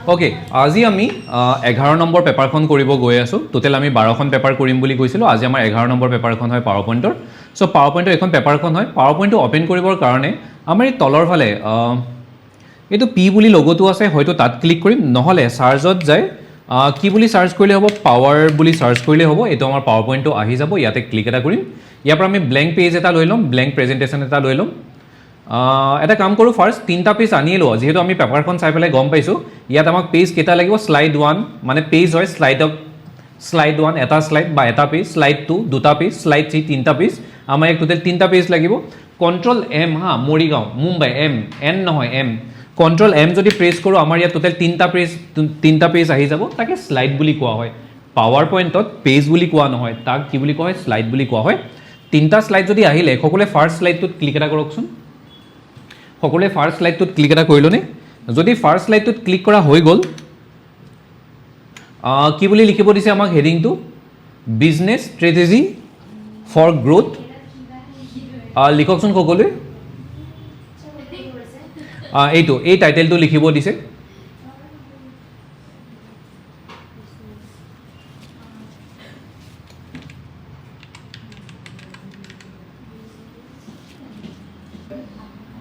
Okay, আজি আমি 11 number পেপাৰখন কৰিব গৈ আছোঁ। টোটেল আমি 12খন পেপাৰ কৰিম বুলি কৈছিলোঁ। আজি আমাৰ 11 নম্বৰ পেপাৰখন হয় পাৱাৰ পইণ্টৰ। চ' পাৱাৰ পইণ্টৰ এখন পেপাৰখন হয়। পাৱাৰ পইণ্টটো অ'পেন কৰিবৰ কাৰণে আমাৰ এই তলৰ ফালে এইটো পি বুলি লগোটো আছে, হয়তো তাত ক্লিক কৰিম, নহ'লে চাৰ্জত যায় কি বুলি চাৰ্চ কৰিলে হ'ব, পাৱাৰ বুলি চাৰ্চ কৰিলে হ'ব। এইটো আমাৰ পাৱাৰ পইণ্টটো আহি যাব, ইয়াতে ক্লিক এটা কৰিম। ইয়াৰ পৰা আমি ব্লেংক পেজ এটা লৈ ল'ম, ব্লেংক প্ৰেজেণ্টেশ্যন এটা লৈ ল'ম। এটা কাম কৰোঁ, ফাৰ্ষ্ট 3টা পেজ আনিয়ে লওঁ, যিহেতু আমি পেপাৰখন চাই পেলাই গম পাইছোঁ ইয়াত আমাক পেজ কেইটা লাগিব। শ্লাইড 1 মানে পেজ হয়, শ্লাইড 1 এটা শ্লাইড বা এটা পেজ, শ্লাইড 2 দুটা পেজ, শ্লাইড 3 তিনিটা পেজ, আমাৰ ইয়াক টোটেল 3টা পেজ লাগিব। Control M, Morigaon Mumbai, N নহয় এম, কণ্ট্ৰল এম যদি প্ৰেছ কৰোঁ আমাৰ ইয়াত টোটেল 3টা পেজ আহি যাব। তাকে শ্লাইড বুলি কোৱা হয়। পাৱাৰ পইণ্টত পেজ বুলি কোৱা নহয়, তাক কি বুলি কোৱা হয়, শ্লাইড বুলি কোৱা হয়। 3টা শ্লাইড যদি আহিলে সকলোৱে ফাৰ্ষ্ট শ্লাইডটোত ক্লিক এটা কৰকচোন। সকলোৱে ফাৰ্ষ্ট শ্লাইডটোত ক্লিক এটা কৰিলোনে? যদি ফাৰ্ষ্ট শ্লাইডটোত ক্লিক কৰা হৈ গ'ল, কি বুলি লিখিব দিছে আমাক হেডিংটো, বিজনেছ ষ্ট্ৰেটেজি ফৰ গ্ৰোথ। লিখকচোন সকলোৱে। এই টাইটেলটো লিখিব দিছে।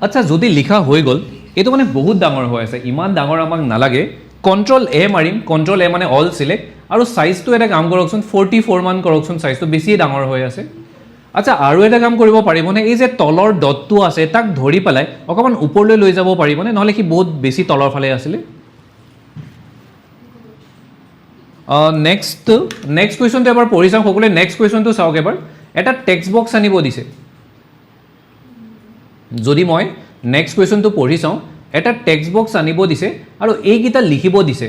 আচ্ছা, যদি লিখা হৈ গ'ল, এইটো মানে বহুত ডাঙৰ হৈ আছে, ইমান ডাঙৰ আমাক নালাগে। কণ্ট্ৰল এ মাৰিম, কণ্ট্ৰল এ মানে অল চিলেক্ট, আৰু চাইজটো এটা কাম কৰকচোন, 44 মান কৰকচোন, চাইজটো বেছিয়ে ডাঙৰ হৈ আছে। আচ্ছা, আৰু এটা কাম কৰিব পাৰিবনে, এই যে তলৰ ডটটো আছে তাক ধৰি পেলাই অকণমান ওপৰলৈ লৈ যাব পাৰিবনে, নহ'লে সি বহুত বেছি তলৰ ফালে আছিলে। নেক্সট কুৱেশ্যনটো এবাৰ পঢ়ি চাওঁ সকলোৱে। নেক্সট কুৱেশ্যনটো চাওক এবাৰ। এটা টেক্সট বক্স আনিব দিছে। যদি মই নেক্সট কুৱেশ্যনটো পঢ়ি চাওঁ, এটা টেক্সট বক্স আনিব দিছে আৰু এইকেইটা লিখিব দিছে।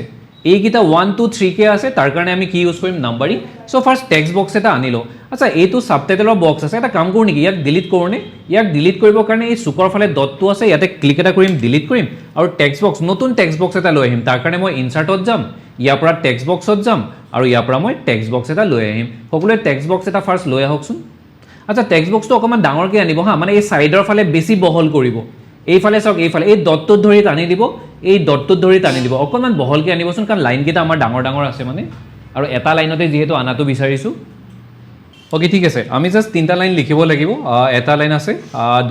এইকেইটা 1 2 3কে আছে, তাৰ কাৰণে আমি কি ইউজ কৰিম, নাম্বাৰিং। চ' ফাৰ্ষ্ট টেক্সট বক্স এটা আনিলোঁ। আচ্ছা, এইটো ছাবটাইটেলৰ বক্স আছে, এটা কাম কৰোঁ নেকি, ইয়াক ডিলিট কৰোঁনে? ইয়াক ডিলিট কৰিবৰ কাৰণে এই চুকৰ ফালে ডটটো আছে, ইয়াতে ক্লিক এটা কৰিম, ডিলিট কৰিম, আৰু টেক্সট বক্স, নতুন টেক্সট বক্স এটা লৈ আহিম। তাৰ কাৰণে মই ইনচাৰ্টত যাম, ইয়াৰ পৰা টেক্সট বক্সত যাম, আৰু ইয়াৰ পৰা মই টেক্সট বক্স এটা লৈ আহিম। সকলোৱে টেক্সট বক্স এটা ফাৰ্ষ্ট লৈ আহকচোন। আচ্ছা, টেক্সট বক্সটো অকণমান ডাঙৰকৈ আনিব মানে এই ছাইডৰ ফালে বেছি বহল কৰিব। এইফালে চাওক, এইফালে এই ডটটোত ধৰি টানি দিব, এই ডটটোত ধৰি টানি দিব, অকণমান বহলকৈ আনিবচোন, কাৰণ লাইনকেইটা আমাৰ ডাঙৰ ডাঙৰ আছে মানে, আৰু এটা লাইনতে যিহেতু আনাটো বিচাৰিছোঁ। অ'কে, ঠিক আছে। আমি জাষ্ট 3টা লাইন লিখিব লাগিব। এটা লাইন আছে,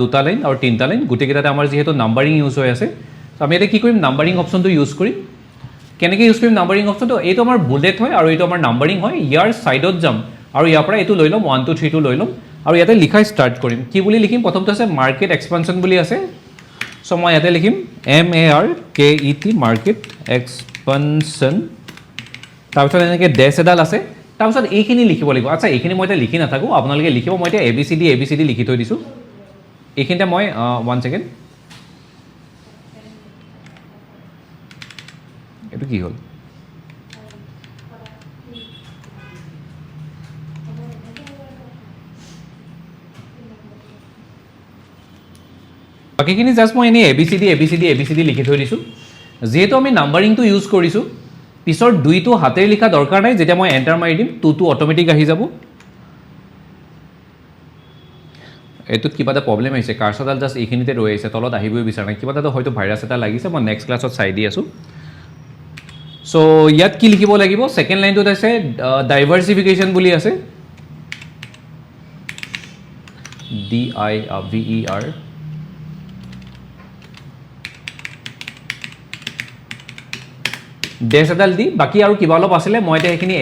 2টা লাইন আৰু 3টা লাইন। গোটেইকেইটাতে আমাৰ যিহেতু নাম্বাৰিং ইউজ হৈ আছে, ত' আমি এতিয়া কি কৰিম, নাম্বাৰিং অপশ্যনটো ইউজ কৰিম। কেনেকৈ ইউজ কৰিম নাম্বাৰিং অপশ্যনটো? এইটো আমাৰ বুলেট হয় আৰু এইটো আমাৰ নাম্বাৰিং হয়। ইয়াৰ ছাইডত যাম আৰু ইয়াৰ পৰা এইটো লৈ ল'ম, 1 2 3টো লৈ ল'ম, আৰু ইয়াতে লিখা ষ্টাৰ্ট কৰিম। কি বুলি লিখিম? প্ৰথমটো আছে মাৰ্কেট এক্সপানশ্যন বুলি আছে। চ' মই ইয়াতে লিখিম MARKET, মাৰ্কেট এক্সপানশ্যন। তাৰপিছত এনেকৈ ডেছ এডাল আছে, তাৰপিছত এইখিনি লিখিব লাগিব। আচ্ছা, এইখিনি মই এতিয়া লিখি নাথাকোঁ, আপোনালোকে লিখিব। মই এতিয়া ABCD লিখি থৈ দিছোঁ। এইখিনিতে মই 1 ছেকেণ্ড, এইটো কি হ'ল? বাকীখিনি জাষ্ট মই এনেই ABCD লিখি থৈ দিছোঁ। যিহেতু আমি নাম্বাৰিংটো ইউজ কৰিছোঁ, পিছৰ 2টো হাতেৰে লিখা দৰকাৰ নাই। যেতিয়া মই এণ্টাৰ মাৰি দিম, 2টো অট'মেটিক আহি যাব। এইটোত কিবা এটা প্ৰব্লেম আহিছে, কাৰ্চৰডাল জাষ্ট এইখিনিতে ৰৈ আহিছে, তলত আহিবই বিচৰা নাই। কিবা এটা হয়তো ভাইৰাছ এটা লাগিছে, মই নেক্সট ক্লাছত চাই দি আছোঁ। চ' ইয়াত কি লিখিব লাগিব? ছেকেণ্ড লাইনটোত আছে ডাইভাৰ্চিফিকেশ্যন বুলি আছে, DIVER। ডেছ এডাল দি, বাকী আৰু কিবা অলপ আছিলে, মই এতিয়া সেইখিনি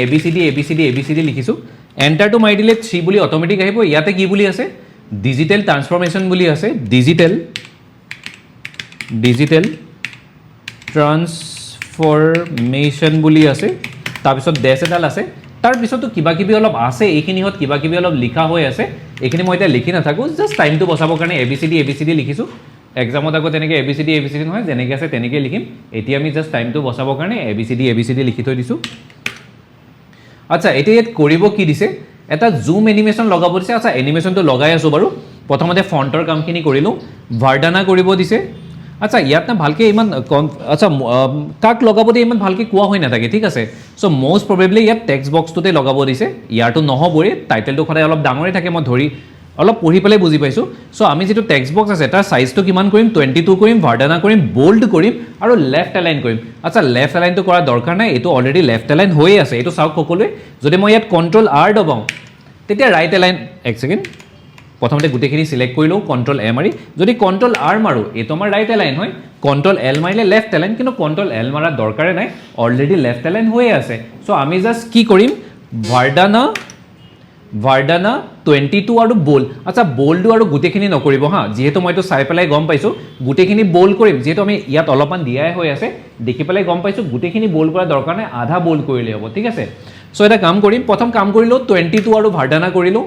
ABCD লিখিছোঁ। এণ্টাৰটো মাৰি দিলে 3 বুলি অট'মেটিক আহিব। ইয়াতে কি বুলি আছে? ডিজিটেল ট্ৰান্সফৰ্মেশ্যন বুলি আছে, ডিজিটেল ট্ৰান্সফৰ্মেশ্যন বুলি আছে। তাৰপিছত ডেছ এডাল আছে, তাৰপিছতো কিবা কিবি অলপ আছে, এইখিনিত কিবা কিবি অলপ লিখা হৈ আছে। এইখিনি মই এতিয়া লিখি নাথাকোঁ, জাষ্ট টাইমটো বচাবৰ কাৰণে ABCD লিখিছোঁ। এক্সামত আকৌ তেনেকৈ ABCD নহয়, যেনেকৈ আছে তেনেকৈ লিখিম। এতিয়া আমি জাষ্ট টাইমটো বচাবৰ কাৰণে ABCD লিখি থৈ দিছোঁ। আচ্ছা, এতিয়া ইয়াত কৰিব কি দিছে? এটা জুম এনিমেশ্যন লগাব দিছে। আচ্ছা, এনিমেশ্যনটো লগাই আছোঁ বাৰু। প্ৰথমতে ফণ্টৰ কামখিনি কৰিলোঁ, ভাৰ্ডানা কৰিব দিছে। আচ্ছা, ইয়াত না ভালকৈ ইমান কাক লগাব দিয়ে ইমান ভালকৈ কোৱা হৈ নাথাকে, ঠিক আছে। চ' মষ্ট প্ৰবেবলি ইয়াত টেক্সট বক্সটোতে লগাব দিছে। ইয়াৰটো নহ'বই, টাইটেলটো সদায় অলপ ডাঙৰেই থাকে, মই ধৰি অলপ পঢ়ি পেলাই বুজি পাইছোঁ চ' আমি যিটো টেক্সট বক্স আছে তাৰ চাইজটো কিমান কৰিম 22 কৰিম ভাৰ্ডানা কৰিম বোল্ড কৰিম আৰু লেফ্ট এলাইন কৰিম আচ্ছা লেফ্ট এলাইনটো কৰা দৰকাৰ নাই এইটো অলৰেডি লেফ্ট এলাইন হৈয়ে আছে এইটো চাওক সকলোৱে যদি মই ইয়াত কণ্ট্ৰল R দবাওঁ তেতিয়া ৰাইট এলাইন এক ছেকেণ্ড প্ৰথমতে গোটেইখিনি চিলেক্ট কৰি লওঁ কণ্ট্ৰল এ মাৰি যদি কণ্ট্ৰল R মাৰোঁ এইটো আমাৰ ৰাইট এলাইন হয় কণ্ট্ৰল এল মাৰিলে লেফ্ট এলাইন কিন্তু কণ্ট্ৰল এল মাৰাৰ দৰকাৰে নাই অলৰেডি লেফ্ট এলাইন হৈয়ে আছে চ' আমি জাষ্ট কি কৰিম ভাৰ্ডানা 22 আৰু বোল্ড আচ্ছা বোল্ডো আৰু গোটেইখিনি নকৰিব হা যিহেতু মই এইটো চাই পেলাই গম পাইছোঁ গোটেইখিনি বোল্ড কৰিম যিহেতু আমি ইয়াত অলপমান দিয়াই হৈ আছে দেখি পেলাই গম পাইছোঁ গোটেইখিনি বোল্ড কৰাৰ দৰকাৰ নাই আধা বোল্ড কৰিলে হ'ব ঠিক আছে চ' এটা কাম কৰিম প্ৰথম কাম কৰিলোঁ 22 আৰু ভাৰ্ডানা কৰিলোঁ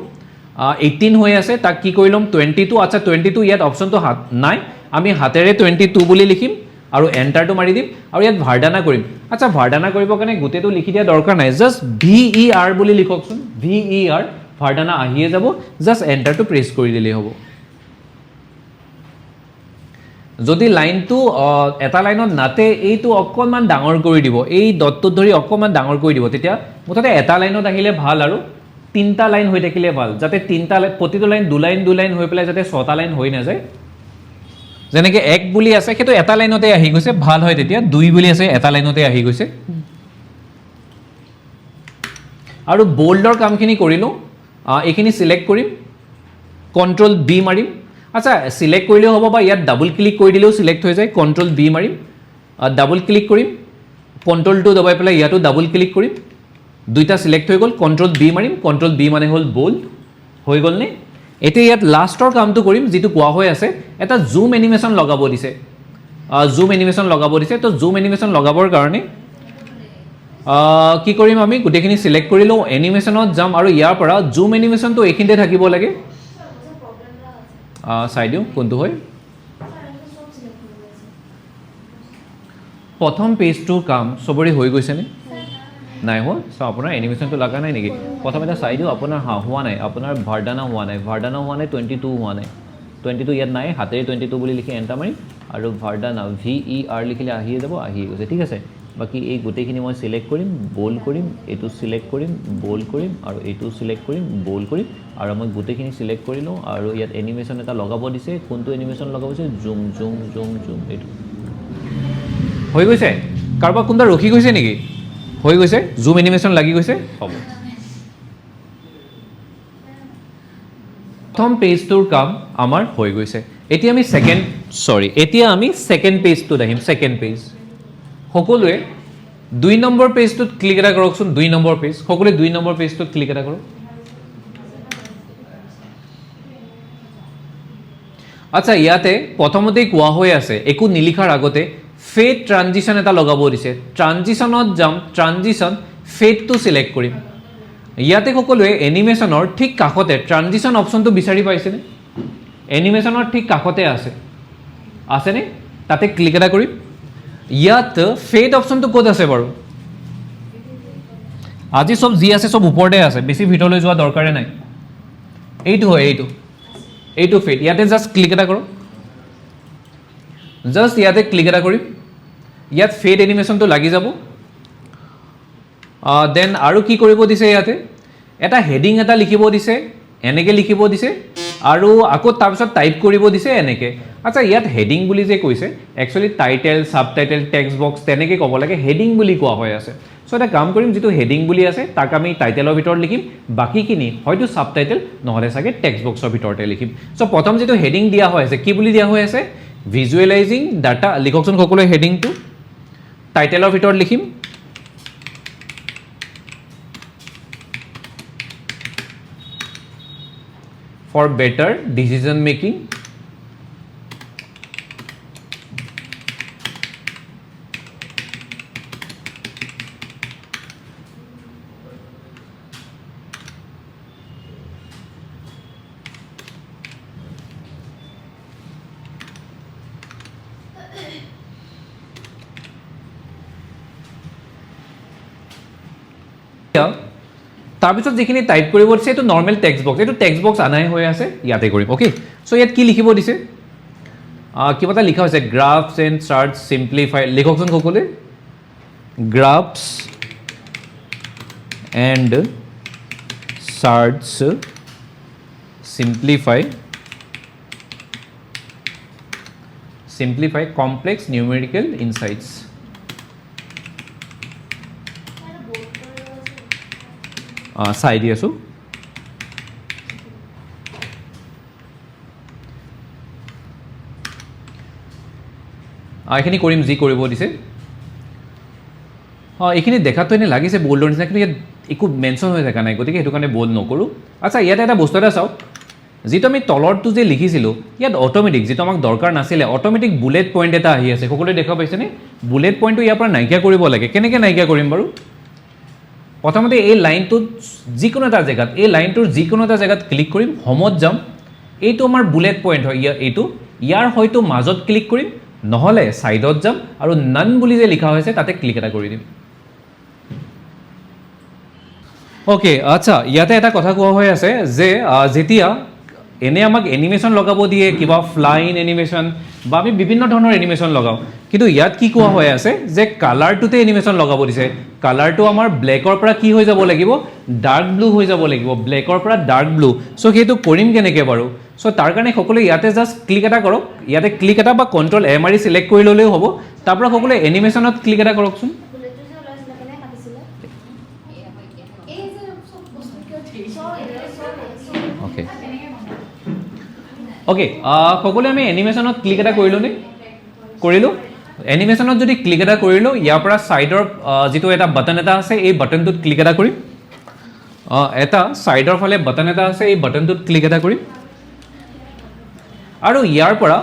18 হৈ আছে তাক কি কৰি ল'ম 22 আচ্ছা 22 ইয়াত অপশ্যনটো নাই আমি হাতেৰে 22 বুলি লিখিম আৰু এণ্টাৰটো মাৰি দিম আৰু ইয়াত ভাৰ্ডানা কৰিম আচ্ছা ভাৰ্ডানা কৰিবৰ কাৰণে গোটেইটো লিখি দিয়া দৰকাৰ নাই জাষ্ট VER বুলি লিখকচোন VER ভাৰ্ডানা আহিয়ে যাব জাষ্ট এণ্টাৰটো প্ৰেছ কৰি দিলেই হ'ব যদি লাইনটো এটা লাইনত নাতে এইটো অকণমান ডাঙৰ কৰি দিব এই ডটটোত ধৰি অকণমান ডাঙৰ কৰি দিব তেতিয়া মুঠতে এটা লাইনত আহিলে ভাল আৰু তিনিটা লাইন হৈ থাকিলে ভাল যাতে তিনিটা প্ৰতিটো লাইন দুই লাইন হৈ পেলাই যাতে ছটা লাইন হৈ নাযায় যেনেকৈ 1 বুলি আছে সেইটো এটা লাইনতে আহি গৈছে ভাল হয় তেতিয়া 2 বুলি আছে এটা লাইনতে আহি গৈছে আৰু বোল্ডৰ কামখিনি কৰিলোঁ এইখিনি চিলেক্ট কৰিম কণ্ট্ৰল B মাৰিম আচ্ছা চিলেক্ট কৰিলেও হ'ব বা ইয়াত ডাবল ক্লিক কৰি দিলেও চিলেক্ট হৈ যায় কণ্ট্ৰল B মাৰিম ডাবল ক্লিক কৰিম কণ্ট্ৰল 2 দবাই পেলাই ইয়াতো ডাবল ক্লিক কৰিম দুইটা চিলেক্ট হৈ গ'ল কণ্ট্ৰল B মাৰিম কণ্ট্ৰল B মানে হ'ল বোল্ড হৈ গ'লনে এতিয়া ইয়াত লাষ্টৰ কামটো কৰিম যিটো কোৱা হৈ আছে এটা জুম এনিমেশ্যন লগাব দিছে তো জুম এনিমেশ্যন লগাবৰ কাৰণে কি কৰিম আমি গোটেইখিনি চিলেক্ট কৰি লওঁ এনিমেশ্যনত যাম আৰু ইয়াৰ পৰা জুম এনিমেশ্যনটো এইখিনিতে থাকিব লাগে চাই দিওঁ কোনটো হয় প্ৰথম পেজটোৰ কাম চবৰে হৈ গৈছেনে নাই হোৱা চ' আপোনাৰ এনিমেশ্যনটো লগা নাই নেকি প্ৰথম এটা চাই দিওঁ আপোনাৰ হোৱা নাই আপোনাৰ ভাৰ্ডানা হোৱা নাই 22 হোৱা নাই 22 ইয়াত নাই হাতেৰে 22 বুলি লিখি এণ্টাৰ মাৰিম আৰু ভাৰ্ডানা VER লিখিলে আহিয়ে যাব আহিয়ে গৈছে ঠিক আছে বাকী এই গোটেইখিনি মই চিলেক্ট কৰিম বোল্ড কৰিম এইটো চিলেক্ট কৰিম বোল্ড কৰিম আৰু এইটো চিলেক্ট কৰিম বোল্ড কৰিম আৰু মই গোটেইখিনি চিলেক্ট কৰি লওঁ আৰু ইয়াত এনিমেশ্যন এটা লগাব দিছে কোনটো এনিমেশ্যন লগাব দিছে জুম এইটো হৈ গৈছে কাৰোবাৰ কোনোবা ৰখি গৈছে নেকি হৈ গৈছে জুম এনিমেশ্যন লাগি গৈছে হ'ব প্ৰথম পেজটোৰ কাম আমাৰ হৈ গৈছে এতিয়া আমি ছেকেণ্ড পেজটোত আহিম ছেকেণ্ড পেজ সকলোৱে 2 নম্বৰ পেজটোত ক্লিক এটা কৰকচোন 2 নম্বৰ পেজ সকলোৱে 2 নম্বৰ পেজটোত ক্লিক এটা কৰক আচ্ছা ইয়াতে প্ৰথমতেই কোৱা হৈ আছে একো নিলিখাৰ আগতে ফেড ট্ৰানজিশ্যন এটা লগাব দিছে ট্ৰানজিশ্যনত যাম ট্ৰানজিশ্যন ফেডটো চিলেক্ট কৰিম ইয়াতে সকলোৱে এনিমেশ্যনৰ ঠিক কাষতে ট্ৰানজিশ্যন অপশ্যনটো বিচাৰি পাইছেনে এনিমেশ্যনৰ ঠিক কাষতে আছেনে তাতে ক্লিক এটা কৰিম ইয়াত ফেড অপশ্যনটো ক'ত আছে বাৰু আজি চব যি আছে চব ওপৰতে আছে বেছি ভিতৰলৈ যোৱা দৰকাৰে নাই এইটো হয় এইটো ফেড ইয়াতে জাষ্ট ক্লিক এটা কৰক জাষ্ট ইয়াতে ক্লিক এটা কৰিম ইয়াত ফেড এনিমেশ্যনটো লাগি যাব দেন আৰু কি কৰিব দিছে ইয়াতে এটা হেডিং এটা লিখিব দিছে এনেকৈ লিখিব দিছে আৰু আকৌ তাৰপিছত টাইপ কৰিব দিছে এনেকৈ আচ্ছা ইয়াত হেডিং বুলি যে কৈছে actually title subtitle text box তেনেকৈ ক'ব লাগে হেডিং বুলি কোৱা হৈ আছে চ' এটা কাম কৰিম যিটো হেডিং বুলি আছে তাক আমি টাইটেলৰ ভিতৰত লিখিম বাকীখিনি হয়তো ছাবটাইটেল নহ'লে চাগে টেক্সট বক্সৰ ভিতৰতে লিখিম চ' প্ৰথম যিটো হেডিং দিয়া হৈ আছে কি বুলি দিয়া হৈ আছে ভিজুৱেলাইজিং ডাটা লিখকচোন সকলোৱে হেডিংটো টাইটেলৰ ভিতৰত লিখিম for better decision making তাৰপিছত যিখিনি টাইপ কৰিব দিছে এইটো নৰ্মেল টেক্সট বক্স এইটো টেক্সট বক্স আনাই হৈ আছে ইয়াতে কৰিম অ'কে চ' ইয়াত কি লিখিব দিছে কিবা এটা লিখা হৈছে গ্ৰাফছ এণ্ড চাৰ্টছ চিম্প্লিফাই লিখকচোন সকলোৱে graphs and charts simplify complex numerical insights. চাই দি আছোঁ এইখিনি কৰিম যি কৰিব দিছে এইখিনি দেখাতো এনে লাগিছে বল্ডৰ নিচিনা কিন্তু ইয়াত একো মেনশ্যন হৈ থকা নাই গতিকে সেইটো কাৰণে বল্ড নকৰোঁ আচ্ছা ইয়াতে এটা বস্তু এটা চাওক যিটো আমি তলৰটো যে লিখিছিলোঁ ইয়াত অট'মেটিক যিটো আমাক দৰকাৰ নাছিলে অট'মেটিক বুলেট পইণ্ট এটা আহি আছে সকলোৱে দেখা পাইছেনে বুলেট পইণ্টটো ইয়াৰ পৰা নাইকিয়া কৰিব লাগে কেনেকৈ নাইকিয়া কৰিম বাৰু প্ৰথমতে এই লাইনটোত যিকোনো এটা জেগাত এই লাইনটোৰ যিকোনো এটা জেগাত ক্লিক কৰিম হোমত যাম এইটো আমাৰ বুলেট পইণ্ট হয় এইটো ইয়াৰ হয়তো মাজত ক্লিক কৰিম নহ'লে ছাইডত যাম আৰু নান বুলি যে লিখা হৈছে তাতে ক্লিক এটা কৰি দিম অ'কে আচ্ছা ইয়াতে এটা কথা কোৱা হৈ আছে যে যেতিয়া এনে আমাক এনিমেশ্যন লগাব দিয়ে কিবা ফ্লাইং এনিমেশ্যন বা আমি বিভিন্ন ধৰণৰ এনিমেশ্যন লগাওঁ কিন্তু ইয়াত কি কোৱা হৈ আছে যে কালাৰটোতে এনিমেশ্যন লগাব দিছে কালাৰটো আমাৰ ব্লেকৰ পৰা কি হৈ যাব লাগিব ডাৰ্ক ব্লু হৈ যাব লাগিব ব্লেকৰ পৰা ডাৰ্ক ব্লু চ' সেইটো কৰিম কেনেকৈ বাৰু চ' তাৰ কাৰণে সকলোৱে ইয়াতে জাষ্ট ক্লিক এটা কৰক ইয়াতে ক্লিক এটা বা কণ্ট্ৰল এম মাৰি চিলেক্ট কৰি ল'লেও হ'ব তাৰ পৰা সকলোৱে এনিমেশ্যনত ক্লিক এটা কৰকচোন অ'কে অ'কে সকলোৱে আমি এনিমেশ্যনত ক্লিক এটা কৰিলোঁ এনিমেশ্যনত যদি ক্লিক এটা কৰিলোঁ ইয়াৰ পৰা ছাইডৰ যিটো এটা বাটন এটা আছে এই বাটনটোত ক্লিক এটা কৰিম এটা ছাইডৰ ফালে বাটন এটা আছে এই বাটনটোত ক্লিক এটা কৰিম আৰু ইয়াৰ পৰা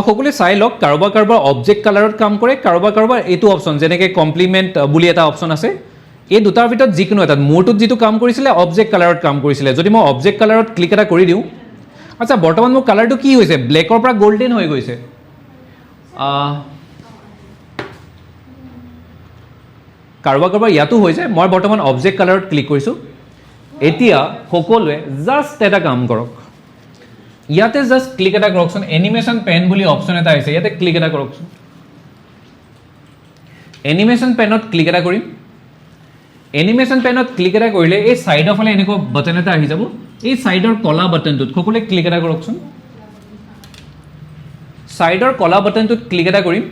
সকলোৱে চাই লওক কাৰোবাৰ অবজেক্ট কালাৰত কাম কৰে কাৰোবাৰ এইটো অপশ্যন যেনেকৈ কমপ্লিমেণ্ট বুলি এটা অপশ্যন আছে এই দুটাৰ ভিতৰত যিকোনো এটা মোৰটোত যিটো কাম কৰিছিলে অবজেক্ট কালাৰত কাম কৰিছিলে যদি মই অবজেক্ট কালাৰত ক্লিক এটা কৰি দিওঁ আচ্ছা বৰ্তমান মোৰ কালাৰটো কি হৈছে ব্লেকৰ পৰা গল্ডেন হৈ গৈছে কাৰোবাৰ ইয়াতো হৈছে মই বৰ্তমান অবজেক্ট কালাৰত ক্লিক কৰিছোঁ এতিয়া সকলোৱে জাষ্ট এটা কাম কৰক ইয়াতে জাষ্ট ক্লিক এটা কৰকচোন এনিমেশ্যন পেন বুলি অপশ্যন এটা আহিছে ইয়াতে ক্লিক এটা কৰকচোন এনিমেশ্যন পেনত ক্লিক এটা কৰিম এনিমেশ্যন পেনত ক্লিক এটা কৰিলে এই ছাইডৰ ফালে এনেকুৱা বাটন এটা আহি যাব এই ছাইডৰ কলা বাটনটোত সকলোৱে ক্লিক এটা কৰকচোন ছাইডৰ কলা বাটনটোত ক্লিক এটা কৰিম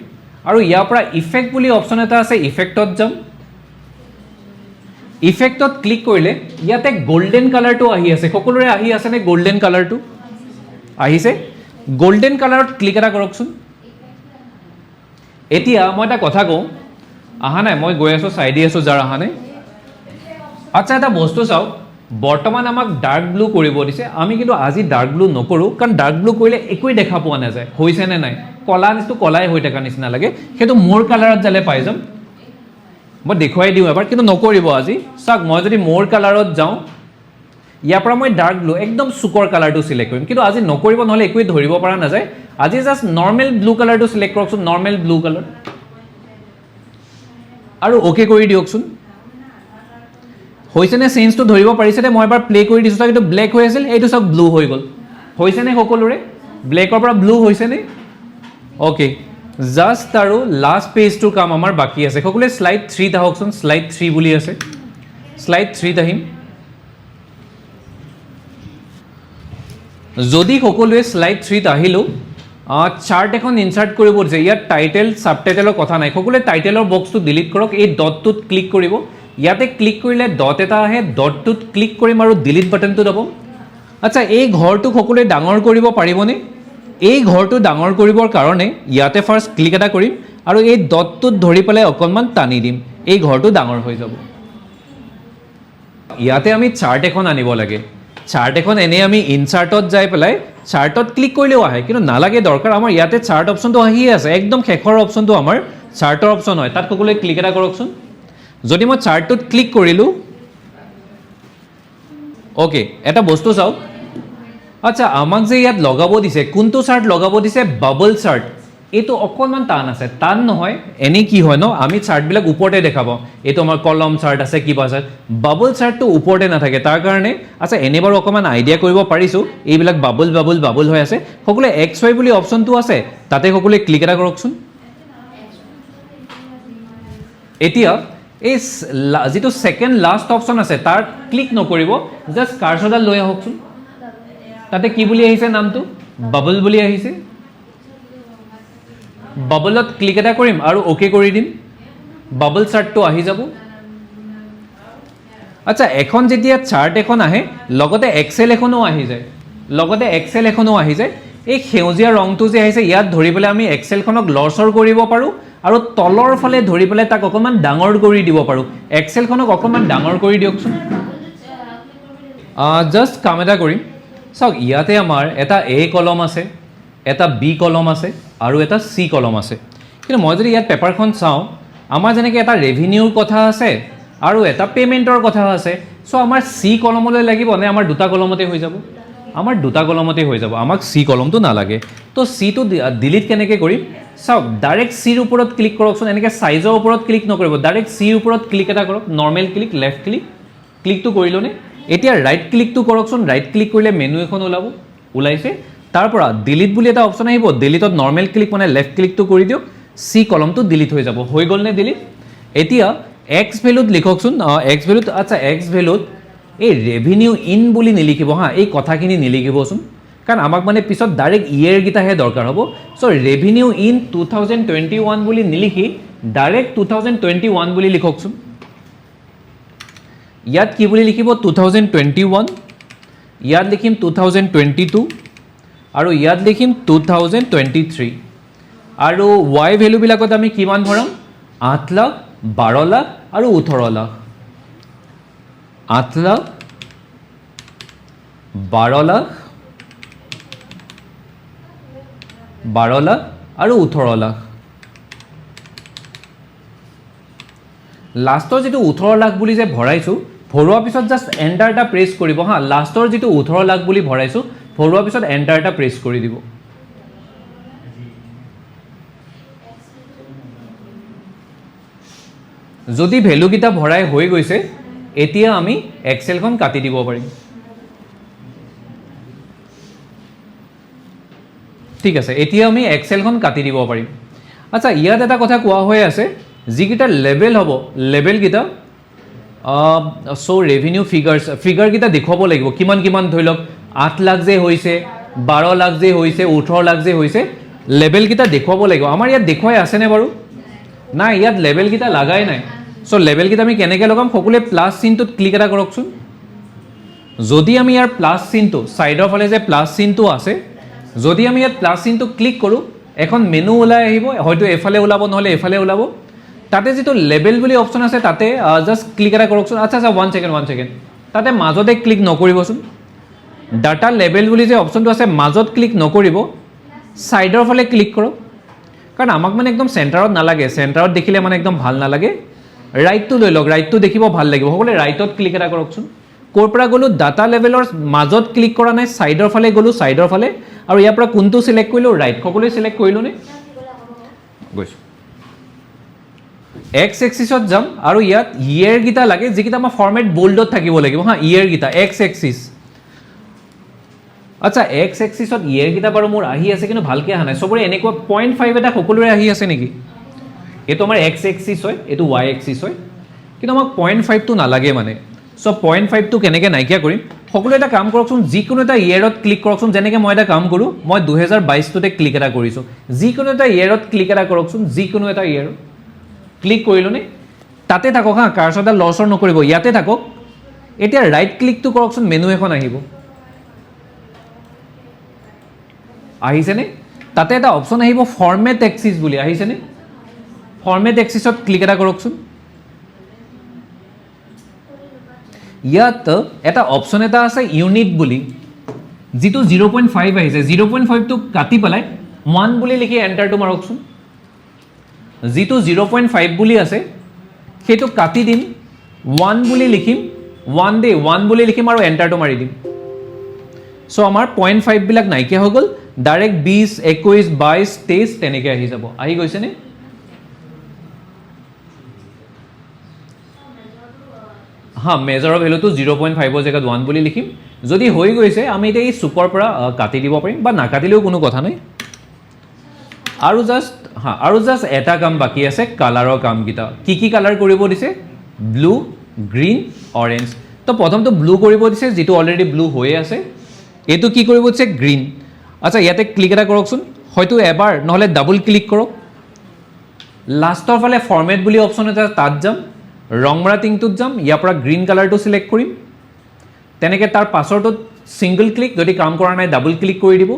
আৰু ইয়াৰ পৰা ইফেক্ট বুলি অপশ্যন এটা আছে ইফেক্টত যাম ইফেক্টত ক্লিক কৰিলে ইয়াতে গোল্ডেন কালাৰটো আহি আছে সকলোৰে আহি আছেনে গোল্ডেন কালাৰটো আহিছে গোল্ডেন কালাৰত ক্লিক এটা কৰকচোন এতিয়া মই এটা কথা কওঁ অহা নাই মই গৈ আছোঁ চাই দি আছোঁ যাৰ অহা নাই আচ্ছা এটা বস্তু চাওক বৰ্তমান আমাক ডাৰ্ক ব্লু কৰিব দিছে আমি কিন্তু আজি ডাৰ্ক ব্লু নকৰোঁ কাৰণ ডাৰ্ক ব্লু কৰিলে একোৱেই দেখা পোৱা নাযায় হৈছেনে নাই কলা নিচিনা কলাই হৈ থকা নিচিনা লাগে সেইটো মোৰ কালাৰত যালে পাই যাম মই দেখুৱাই দিওঁ এবাৰ কিন্তু নকৰিব আজি চাওক মই যদি মোৰ কালাৰত যাওঁ ইয়াৰ পৰা মই ডাৰ্ক ব্লু একদম চুকৰ কালাৰটো চিলেক্ট কৰিম কিন্তু আজি নকৰিব নহ'লে একোৱেই ধৰিব পৰা নাযায় আজি জাষ্ট নৰ্মেল ব্লু কালাৰটো চিলেক্ট কৰকচোন নৰ্মেল ব্লু কালাৰ আৰু অ'কে কৰি দিয়কচোন হৈছেনে চেঞ্জটো ধৰিব পাৰিছেনে মই এবাৰ প্লে কৰি দিছোঁ কিন্তু ব্লেক হৈ আছিল এইটো চাওক ব্লু হৈ গ'ল হৈছেনে সকলোৰে ব্লেকৰ পৰা ব্লু হৈছেনে অ'কে জাষ্ট আৰু লাষ্ট পেজটোৰ কাম আমাৰ বাকী আছে সকলোৱে শ্লাইড 3 আহকচোন শ্লাইড 3 বুলি আছে শ্লাইড 3 আহিম যদি সকলোৱে শ্লাইড 3 আহিলোঁ চাৰ্ট এখন ইনচাৰ্ট কৰিব দিছে ইয়াত টাইটেল ছাবটাইটেলৰ কথা নাই সকলোৱে টাইটেলৰ বক্সটো ডিলিট কৰক এই ডটটোত ক্লিক কৰিব ইয়াতে ক্লিক কৰিলে ডট এটা আহে ডটটোত ক্লিক কৰিম আৰু ডিলিট বাটনটো দাবম আচ্ছা এই ঘৰটো সকলোৱে ডাঙৰ কৰিব পাৰিবনে এই ঘৰটো ডাঙৰ কৰিবৰ কাৰণে ইয়াতে ফাৰ্ষ্ট ক্লিক এটা কৰিম আৰু এই ডটটোত ধৰি পেলাই অকণমান টানি দিম এই ঘৰটো ডাঙৰ হৈ যাব ইয়াতে আমি চাৰ্ট এখন আনিব লাগে চাৰ্ট এখন এনেই আমি ইনচাৰ্টত যাই পেলাই চাৰ্টত ক্লিক কৰিলেও আহে কিন্তু নালাগে দৰকাৰ আমাৰ ইয়াতে চাৰ্ট অপশ্যনটো আহিয়ে আছে একদম শেষৰ অপশ্যনটো আমাৰ চাৰ্টৰ অপশ্যন হয় তাত সকলোৱে ক্লিক এটা কৰকচোন যদি মই চাৰ্টটোত ক্লিক কৰিলোঁ অ'কে এটা বস্তু চাওক আচ্ছা আমাক যে ইয়াত লগাব দিছে কোনটো চাৰ্ট লগাব দিছে বাবল চাৰ্ট এইটো অকণমান টান আছে টান নহয় এনেই কি হয় ন আমি চাৰ্টবিলাক ওপৰতে দেখা পাওঁ এইটো আমাৰ কলম চাৰ্ট আছে কিবা চাৰ্ট বাবল চাৰ্টটো ওপৰতে নাথাকে তাৰ কাৰণে আচ্ছা এনে বাৰু অকণমান আইডিয়া কৰিব পাৰিছোঁ এইবিলাক বাবল হৈ আছে সকলোৱে এক্স ৱাই বুলি অপশ্যনটো আছে তাতে সকলোৱে ক্লিক এটা কৰকচোন এতিয়া এই যিটো ছেকেণ্ড লাষ্ট অপশ্যন আছে তাৰ ক্লিক নকৰিব জাষ্ট কাৰ্চৰডাল লৈ আহকচোন তাতে কি বুলি আহিছে নামটো বাবল বুলি আহিছে বাবলত ক্লিক এটা কৰিম আৰু ওকে কৰি দিম বাবল চাৰ্টটো আহি যাব আচ্ছা এখন যেতিয়া চাৰ্ট এখন আহে লগতে এক্সেল এখনো আহি যায় এই সেউজীয়া ৰংটো যে আহিছে ইয়াত ধৰি পেলাই আমি এক্সেলখনক লৰচৰ কৰিব পাৰোঁ আৰু তলৰ ফালে ধৰি পেলাই তাক অকণমান ডাঙৰ কৰি দিব পাৰোঁ এক্সেলখনক অকণমান ডাঙৰ কৰি দিয়কচোন জাষ্ট কাম এটা কৰিম চাওক ইয়াতে আমাৰ এটা এ কলম আছে এটা বি কলম আছে আৰু এটা চি কলম আছে কিন্তু মই যদি ইয়াত পেপাৰখন চাওঁ আমাৰ যেনেকৈ এটা ৰেভিনিউৰ কথা আছে আৰু এটা পে'মেণ্টৰ কথা আছে চ' আমাৰ চি কলমলৈ লাগিব নে আমাৰ দুটা কলমতে হৈ যাব আমাৰ দুটা কলমতে হৈ যাব আমাক চি কলমটো নালাগে তো চিটো ডিলিট কেনেকৈ কৰিম চাওক ডাইৰেক্ট চিৰ ওপৰত ক্লিক কৰকচোন এনেকৈ চাইজৰ ওপৰত ক্লিক নকৰিব ডাইৰেক্ট চিৰ ওপৰত ক্লিক এটা কৰক নৰ্মেল ক্লিক লেফ্ট ক্লিকটো কৰিলনে এতিয়া ৰাইট ক্লিকটো কৰকচোন ৰাইট ক্লিক কৰিলে মেনু এখন ওলাইছে তাৰ পৰা ডিলিট বুলি এটা অপশ্যন আহিব ডিলিটত নৰ্মেল ক্লিক মানে লেফ্ট ক্লিকটো কৰি দিয়ক চি কলমটো ডিলিট হৈ যাব হৈ গ'ল নে ডিলিট এতিয়া এক্স ভেলুত লিখকচোন এক্স ভেলুত আচ্ছা এক্স ভেলুত এই ৰেভিনিউ ইন বুলি নিলিখিব হা এই কথাখিনি নিলিখিবচোন কাৰণ আমাক মানে পিছত ডাইৰেক্ট ইয়েৰকেইটাহে দৰকাৰ হ'ব চ' ৰেভিনিউ ইন 2021 বুলি নিলিখি ডাইৰেক্ট 2021 বুলি লিখকচোন ইয়াত কি বুলি লিখিব 2021 ইয়াত লিখিম 2022 আৰু ইয়াত লিখিম 2023 আৰু ৱাই ভেলুবিলাকত আমি কিমান ভৰাম 8 লাখ 12 লাখ আৰু 18 লাখ 8 লাখ 12 লাখ 12 লাখ আৰু 18 লাখ লাষ্টৰ যিটো 18 লাখ বুলি যে ভৰাইছোঁ ভৰোৱাৰ পিছত জাষ্ট এণ্টাৰ এটা প্ৰেছ কৰিব হা লাষ্টৰ যিটো 18 লাখ বুলি ভৰাইছোঁ ভৰোৱাৰ পিছত এণ্টাৰ এটা প্ৰেছ কৰি দিব যদি ভেলুকেইটা ভৰাই হৈ গৈছে এতিয়া আমি এক্সেলখন কাটি দিব পাৰিম ঠিক আছে এতিয়া আমি এক্সেলখন কাটি দিব পাৰিম আচ্ছা ইয়াত এটা কথা কোৱা হৈ আছে যিকেইটা লেবেল হ'ব লেবেলকেইটা চ' ৰেভিনিউ ফিগাৰকেইটা দেখুৱাব লাগিব কিমান কিমান ধৰি লওক 8 লাখ যে হৈছে 12 লাখ যে হৈছে 18 লাখ যে হৈছে লেবেলকেইটা দেখুৱাব লাগিব আমাৰ ইয়াত দেখুৱাই আছেনে বাৰু নাই ইয়াত লেবেলকেইটা লাগাই নাই চ' লেবেলকেইটা আমি কেনেকৈ লগাম সকলোৱে প্লাছ চিনটোত ক্লিক এটা কৰকচোন যদি আমি ইয়াৰ প্লাছ চিনটো ছাইডৰ ফালে যে প্লাছ চিনটো আছে যদি আমি ইয়াত প্লাছ চিনটো ক্লিক কৰোঁ এখন মেনু ওলাই আহিব হয়তো এফালে ওলাব নহ'লে এফালে ওলাব তাতে যিটো লেবেল বুলি অপশ্যন আছে তাতে জাষ্ট ক্লিক এটা কৰকচোন আচ্ছা ওৱান ছেকেণ্ড তাতে মাজতে ক্লিক নকৰিবচোন ডাটা লেবেল বুলি যে অপশ্যনটো আছে মাজত ক্লিক নকৰিব ছাইডৰ ফালে ক্লিক কৰক কাৰণ আমাক মানে একদম চেণ্টাৰত নালাগে চেণ্টাৰত দেখিলে মানে একদম ভাল নালাগে ৰাইটটো লৈ লওক ৰাইটটো দেখিব ভাল লাগিব সকলোৱে ৰাইটত ক্লিক এটা কৰকচোন ক'ৰ পৰা গ'লোঁ ডাটা লেভেলৰ মাজত ক্লিক কৰা নাই ছাইডৰ ফালে গ'লোঁ ছাইডৰ ফালে আৰু ইয়াৰ পৰা কোনটো চিলেক্ট কৰিলোঁ ৰাইট সকলোৱে চিলেক্ট কৰিলোঁনে গৈছোঁ এক্স এক্সিছত যাম আৰু ইয়াত ইয়েৰকেইটা লাগে যিকেইটা আমাৰ ফৰ্মেট বোল্ডত থাকিব লাগিব হা ইয়েৰকেইটা এক্স এক্সিছ আচ্ছা এক্স এক্সিছত ইয়েৰকেইটা বাৰু মোৰ আহি আছে কিন্তু ভালকৈ অহা নাই চবৰে এনেকুৱা 0.5 এটা সকলোৰে আহি আছে নেকি এইটো আমাৰ এক্স এক্সিছ হয় এইটো ৱাই এক্সিছ হয় কিন্তু আমাক 0.5টো নালাগে মানে চ' 0.5টো কেনেকৈ নাইকিয়া কৰিম সকলোৱে এটা কাম কৰকচোন যিকোনো এটা ইয়েৰত ক্লিক কৰকচোন যেনেকৈ মই এটা কাম কৰোঁ মই 2022টোতে ক্লিক এটা কৰিছোঁ যিকোনো এটা ইয়েৰত ক্লিক এটা কৰকচোন যিকোনো এটা ইয়েৰত ক্লিক কৰিলোঁনে তাতে থাকক হা কাৰ্চৰডা লৰচৰ নকৰিব ইয়াতে থাকক এতিয়া ৰাইট ক্লিকটো কৰকচোন মেনু এখন আহিব আহিছেনে তাতে এটা অপশ্যন আহিব ফৰ্মেট এক্সিছ বুলি আহিছেনে ফৰ্মেট এক্সিছত ক্লিক এটা কৰকচোন ইয়াত এটা অপশ্যন এটা আছে ইউনিট বুলি যিটো 0.5 আহিছে 0.5টো কাটি পেলাই 1 বুলি লিখি এণ্টাৰটো মাৰকচোন যিটো 0.5 বুলি আছে সেইটো কাটি দিম 1 বুলি লিখিম 1 বুলি লিখিম আৰু এণ্টাৰটো মাৰি দিম চ' আমাৰ 0.5 বিলাক নাইকিয়া হৈ গ'ল ডাইৰেক্ট 20 21 22 23 তেনেকৈ আহি যাব আহি গৈছেনে হা মেজৰৰ ভেলুটো 0.5ৰ জেগাত 1 বুলি লিখিম যদি হৈ গৈছে আমি এতিয়া এই চুকৰ পৰা কাটি দিব পাৰিম বা নাকাটিলেও কোনো কথা নাই আৰু জাষ্ট এটা কাম বাকী আছে কালাৰৰ কামকেইটা কি কালাৰ কৰিব দিছে ব্লু গ্ৰীণ অৰেঞ্জ তো প্ৰথমটো ব্লু কৰিব দিছে যিটো অলৰেডি ব্লু হৈয়ে আছে এইটো কি কৰিব দিছে গ্ৰীণ আচ্ছা ইয়াতে ক্লিক এটা কৰকচোন হয়তো এবাৰ নহ'লে ডাবল ক্লিক কৰক লাষ্টৰ ফালে ফৰ্মেট বুলি অপশ্যন এটা তাত যাম ৰং মৰা টিংটোত যাম ইয়াৰ পৰা গ্ৰীণ কালাৰটো চিলেক্ট কৰিম তেনেকৈ তাৰ পাছৰটোত ছিংগল ক্লিক যদি কাম কৰা নাই ডাবল ক্লিক কৰি দিব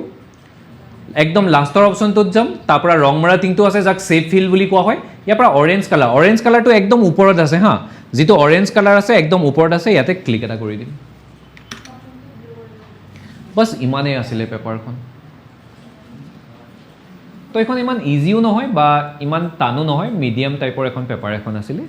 একদম লাষ্টৰ অপশ্যনটোত যাম তাৰ পৰা ৰং মৰা টিংটো আছে যাক ছেভ ফিল বুলি কোৱা হয় ইয়াৰ পৰা অৰেঞ্জ কালাৰটো একদম ওপৰত আছে হা যিটো অৰেঞ্জ কালাৰ আছে একদম ওপৰত আছে ইয়াতে ক্লিক এটা কৰি দিম বছ ইমানেই আছিলে পেপাৰখন তো এখন ইমান ইজিও নহয় বা ইমান টানো নহয় মিডিয়াম টাইপৰ এখন পেপাৰ এখন আছিলে